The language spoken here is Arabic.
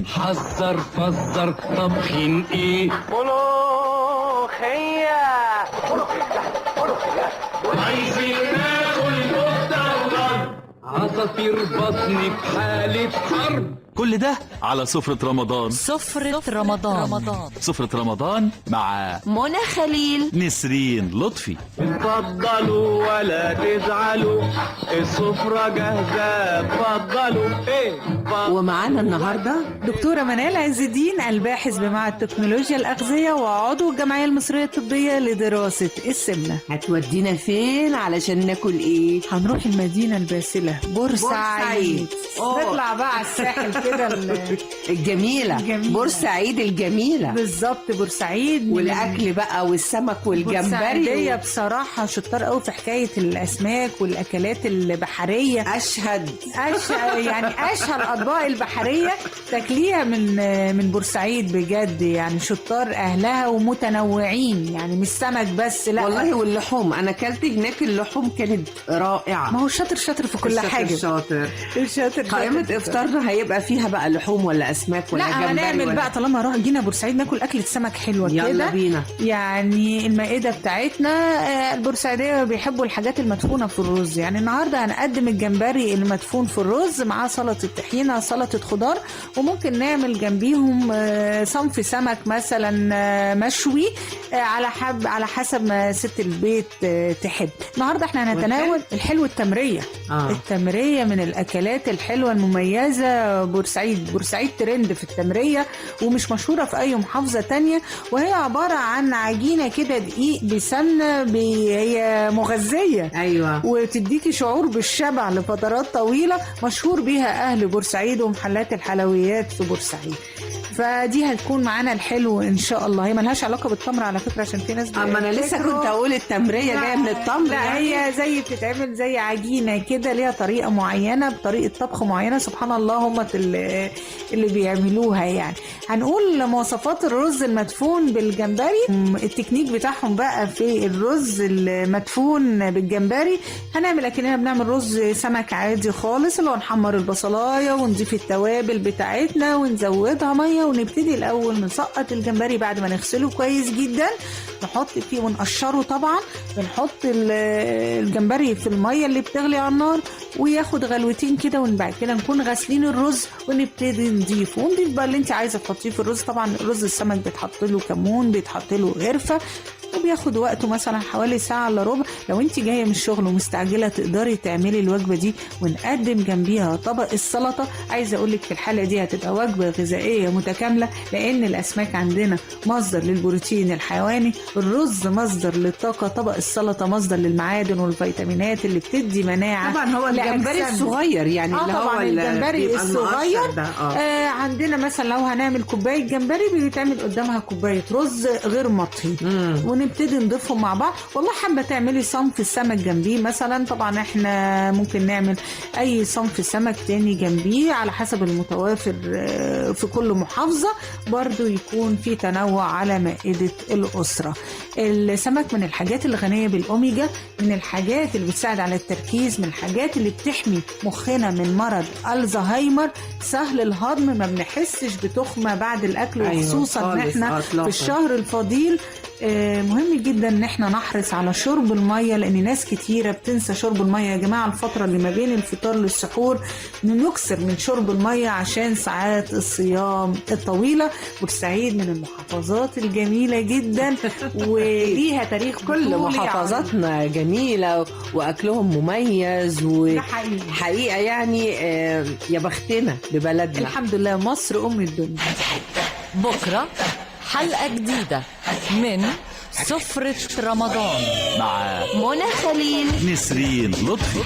حذر فزر طبخين ايه؟ ملوخية. عايزين ناكل كفتة. عصافير بطني في حالة حرب. كل ده على سفرة رمضان. سفرة رمضان. سفرة رمضان مع منى خليل، نسرين لطفي. اتفضلوا ولا تزعلوا، السفرة جاهزة، اتفضلوا. ومعانا النهارده دكتورة منال عز الدين، الباحث بمعهد تكنولوجيا الأغذية وعضو الجمعية المصرية الطبية لدراسة السمنة. هتودينا فين علشان ناكل ايه؟ هنروح المدينة الباسلة بورسعيد. نطلع بقى على الساحل كده الجميلة. بورسعيد الجميلة بالظبط، بورسعيد. والاكل بقى والسمك والجمبري. بصراحة شطار قوي في حكاية الأسماك والأكلات البحرية. اشهد يعني أشهر الأطباق البحرية تاكليها من بورسعيد بجد، يعني شطار أهلها ومتنوعين، يعني مش سمك بس، لا والله. واللحوم انا اكلت هناك، اللحوم كانت رائعة. ما هو شاطر في كل حاجة. شاطر. قائمة افطارنا هيبقى فيها بقى لحوم ولا اسماك ولا جمبري؟ لا هنعمل بقى طالما جينا بورسعيد ناكل أكلة سمك حلوة كده. يلا بينا. يعني المائدة بتاعتنا البورسعيدية بيحبوا الحاجات المدفونة في الرز، يعني النهاردة هنقدم الجمبري المدفون في الرز مع سلطة طحينة، سلطة خضار، وممكن نعمل جنبيهم صنف سمك مثلا مشوي على حسب ما ست البيت تحب. النهاردة احنا هنتناول الحلو التمرية. التمرية من الأكلات الحلوة المميزة. بورسعيد ترند في التمرية ومش مشهورة في أي محافظة تانية، وهي عبارة عن عجينة كده دقيق بسمنة، هي مغذية. أيوة. وتديكي شعور بالشبع لفترات طويلة، مشهور بيها أهل بورسعيد ومحلات الحلويات في بورسعيد. فدي هتكون معانا الحلو ان شاء الله. هي ملهاش علاقه بالتمر على فكره، عشان في ناس اما انا لسه كنت اقول التمريه جايه من التمر. لا يعني هي زي بتتعمل زي عجينه كده، ليها طريقه معينه، بطريقه طبخ معينه، سبحان الله هم اللي بيعملوها. يعني هنقول مواصفات الرز المدفون بالجمبري، التكنيك بتاعهم بقى في الرز المدفون بالجمبري. هنعمل اكننا بنعمل رز سمك عادي خالص، اللي هو نحمر البصلايه ونضيف التوابل بتاعتنا ونزودها ميه، ونبتدي الاول نسقط الجمبري بعد ما نغسله كويس جدا، نحط فيه ونقشره طبعا. بنحط الجمبري في الميه اللي بتغلي على النار وياخد غلوتين كده، وبعد كده نكون غاسلين الرز ونبتدي نضيف بقى اللي انت عايزه تحطيه في الرز. طبعا الرز السمك بيتحط له كمون، بيتحط له غرفه، وبياخد وقته مثلا حوالي ساعة الا ربع. لو انت جاية من الشغل ومستعجلة تقدري تعملي الوجبة دي، ونقدم جنبيها طبق السلطة. عايزة اقولك في الحالة دي هتبقى وجبة غذائية متكاملة، لان الاسماك عندنا مصدر للبروتين الحيواني، الرز مصدر للطاقة، طبق السلطة مصدر للمعادن والفيتامينات اللي بتدي مناعة. طبعا هو الجمبري الصغير، يعني اللي هو الجمبري الصغير. عندنا مثلا لو هنعمل كوباية جمبري بيتعمل قدامها كوباية رز غير مطهي، ونبتدي نضيفهم مع بعض. والله حابة تعملي صنف السمك جنبيه مثلا، طبعا احنا ممكن نعمل اي صنف سمك تاني جنبيه على حسب المتوافر في كل محافظة، برضو يكون في تنوع على مائدة الأسرة. السمك من الحاجات الغنية بالأوميجا، من الحاجات اللي بتساعد على التركيز، من الحاجات اللي بتحمي مخنا من مرض الزهايمر، سهل الهضم، ما بنحسش بتخمة بعد الأكل. وخصوصا ان احنا في الشهر الفضيل مهم جدا ان احنا نحرص على شرب المية، لان ناس كتيرة بتنسى شرب المية. يا جماعة الفترة اللي ما بين الفطار للسحور نكسر من شرب المية عشان ساعات الصيام الطويلة. بورسعيد من المحافظات الجميلة جدا وليها تاريخ. كل محافظاتنا جميلة واكلهم مميز، وحقيقة يعني يا بختنا ببلدنا. الحمد لله، مصر ام الدنيا. بكرة حلقة جديدة من سفرة رمضان مع منى خليل، نسرين لطفي.